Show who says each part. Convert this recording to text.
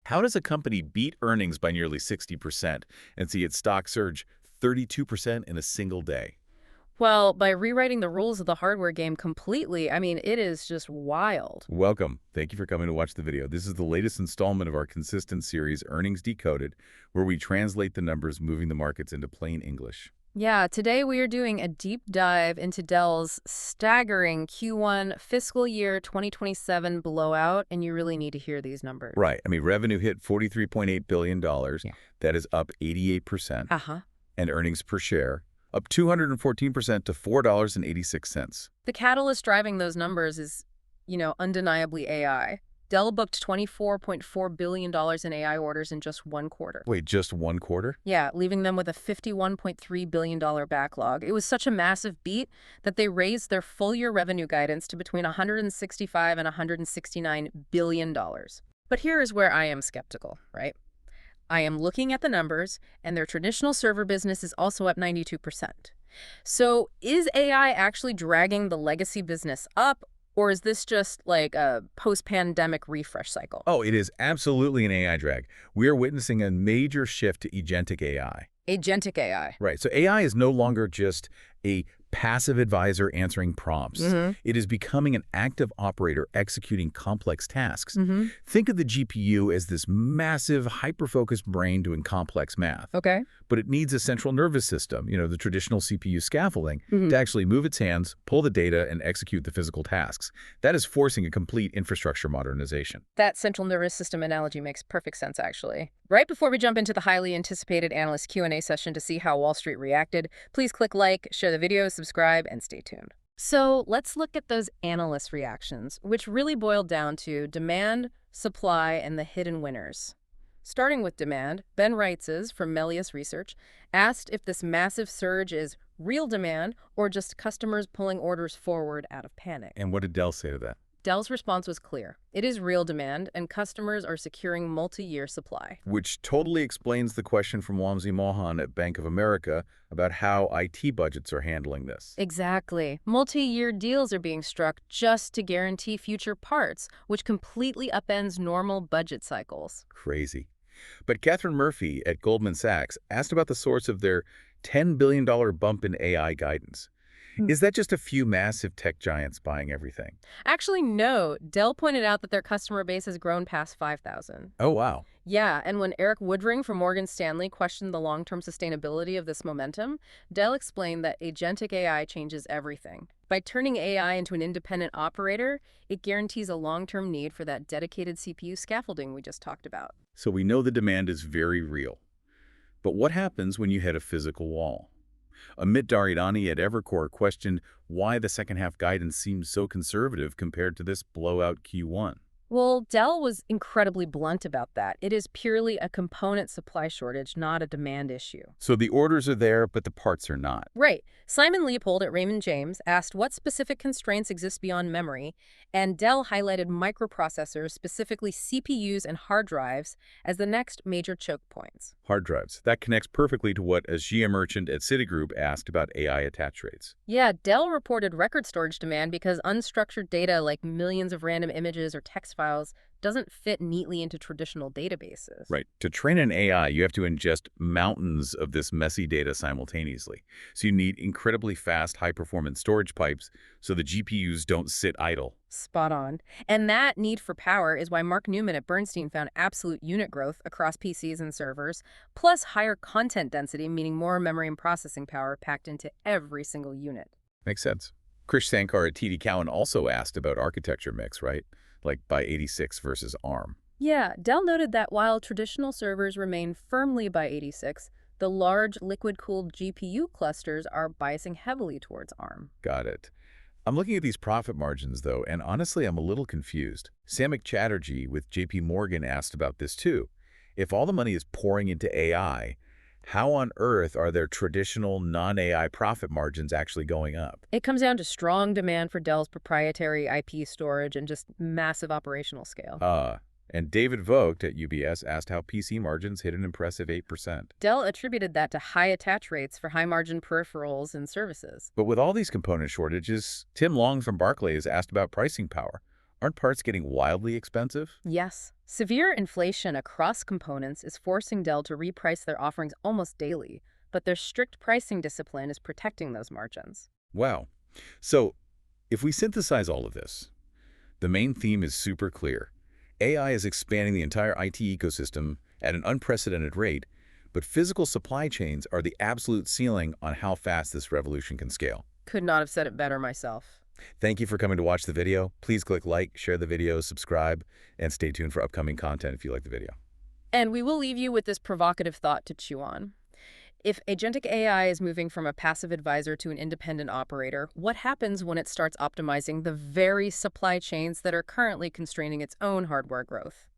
Speaker 1: How does a company beat earnings by nearly 60% and see its stock surge 32% in a single day?
Speaker 2: Well, by rewriting the rules of the hardware game completely, I mean, it is just wild.
Speaker 1: Welcome. Thank you for coming to watch the video. This is the latest installment of our consistent series, Earnings Decoded, where we translate the numbers moving the markets into plain English.
Speaker 2: Yeah, today we are doing a deep dive into Dell's staggering Q1 fiscal year 2027 blowout, and you really need to hear these numbers.
Speaker 1: Right. I mean, revenue hit $43.8 billion.
Speaker 2: Yeah.
Speaker 1: That is up 88%.
Speaker 2: Uh-huh.
Speaker 1: And earnings per share up 214% to $4.86.
Speaker 2: The catalyst driving those numbers is, undeniably AI. Dell booked $24.4 billion in AI orders in just one quarter.
Speaker 1: Wait, just one quarter?
Speaker 2: Yeah, leaving them with a $51.3 billion backlog. It was such a massive beat that they raised their full-year revenue guidance to between $165 and $169 billion. But here is where I am skeptical, right? I am looking at the numbers, and their traditional server business is also up 92%. So is AI actually dragging the legacy business up, or is this just like a post-pandemic refresh cycle?
Speaker 1: Oh, it is absolutely an AI drag. We are witnessing a major shift to agentic AI.
Speaker 2: Agentic AI.
Speaker 1: Right. So AI is no longer just a passive advisor answering prompts. It is becoming an active operator executing complex tasks. Think of the GPU as this massive, hyper-focused brain doing complex math.
Speaker 2: Okay.
Speaker 1: But it needs a central nervous system, the traditional CPU scaffolding, to actually move its hands, pull the data, and execute the physical tasks. That is forcing a complete infrastructure modernization.
Speaker 2: That central nervous system analogy makes perfect sense, actually. Right before we jump into the highly anticipated Analyst Q&A session to see how Wall Street reacted, please click like, share the video, subscribe, and stay tuned. So let's look at those analyst reactions, which really boiled down to demand, supply, and the hidden winners. Starting with demand, Ben Reitzes from Melius Research asked if this massive surge is real demand or just customers pulling orders forward out of panic.
Speaker 1: And what did Dell say to that?
Speaker 2: Dell's response was clear. It is real demand, and customers are securing multi-year supply.
Speaker 1: Which totally explains the question from Wamsi Mohan at Bank of America about how IT budgets are handling this.
Speaker 2: Exactly. Multi-year deals are being struck just to guarantee future parts, which completely upends normal budget cycles.
Speaker 1: Crazy. But Catherine Murphy at Goldman Sachs asked about the source of their $10 billion bump in AI guidance. Is that just a few massive tech giants buying everything?
Speaker 2: Actually, no. Dell pointed out that their customer base has grown past 5,000.
Speaker 1: Oh, wow.
Speaker 2: Yeah, and when Eric Woodring from Morgan Stanley questioned the long-term sustainability of this momentum, Dell explained that agentic AI changes everything. By turning AI into an independent operator, it guarantees a long-term need for that dedicated CPU scaffolding we just talked about.
Speaker 1: So we know the demand is very real. But what happens when you hit a physical wall? Amit Daridani at Evercore questioned why the second-half guidance seems so conservative compared to this blowout Q1.
Speaker 2: Well, Dell was incredibly blunt about that. It is purely a component supply shortage, not a demand issue.
Speaker 1: So the orders are there, but the parts are not.
Speaker 2: Right. Simon Leopold at Raymond James asked what specific constraints exist beyond memory, and Dell highlighted microprocessors, specifically CPUs and hard drives, as the next major choke points.
Speaker 1: Hard drives. That connects perfectly to what Ajia Merchant at Citigroup asked about AI attach rates.
Speaker 2: Yeah, Dell reported record storage demand because unstructured data like millions of random images or text files doesn't fit neatly into traditional databases.
Speaker 1: Right. To train an AI, you have to ingest mountains of this messy data simultaneously. So you need incredibly fast, high-performance storage pipes so the GPUs don't sit idle.
Speaker 2: Spot on. And that need for power is why Mark Newman at Bernstein found absolute unit growth across PCs and servers, plus higher content density, meaning more memory and processing power packed into every single unit.
Speaker 1: Makes sense. Krish Sankar at TD Cowen also asked about architecture mix, right? Like by 86 versus ARM.
Speaker 2: Yeah, Dell noted that while traditional servers remain firmly by 86, the large liquid-cooled GPU clusters are biasing heavily towards ARM.
Speaker 1: Got it. I'm looking at these profit margins, though, and honestly, I'm a little confused. Samik Chatterjee with JP Morgan asked about this, too. If all the money is pouring into AI, how on earth are their traditional non-AI profit margins actually going up?
Speaker 2: It comes down to strong demand for Dell's proprietary IP storage and just massive operational scale.
Speaker 1: And David Vogt at UBS asked how PC margins hit an impressive 8%.
Speaker 2: Dell attributed that to high attach rates for high-margin peripherals and services.
Speaker 1: But with all these component shortages, Tim Long from Barclays asked about pricing power. Aren't parts getting wildly expensive?
Speaker 2: Yes. Severe inflation across components is forcing Dell to reprice their offerings almost daily, but their strict pricing discipline is protecting those margins.
Speaker 1: Wow. So, if we synthesize all of this, the main theme is super clear. AI is expanding the entire IT ecosystem at an unprecedented rate, but physical supply chains are the absolute ceiling on how fast this revolution can scale.
Speaker 2: Could not have said it better myself.
Speaker 1: Thank you for coming to watch the video. Please click like, share the video, subscribe, and stay tuned for upcoming content if you like the video.
Speaker 2: And we will leave you with this provocative thought to chew on. If agentic AI is moving from a passive advisor to an independent operator, what happens when it starts optimizing the very supply chains that are currently constraining its own hardware growth?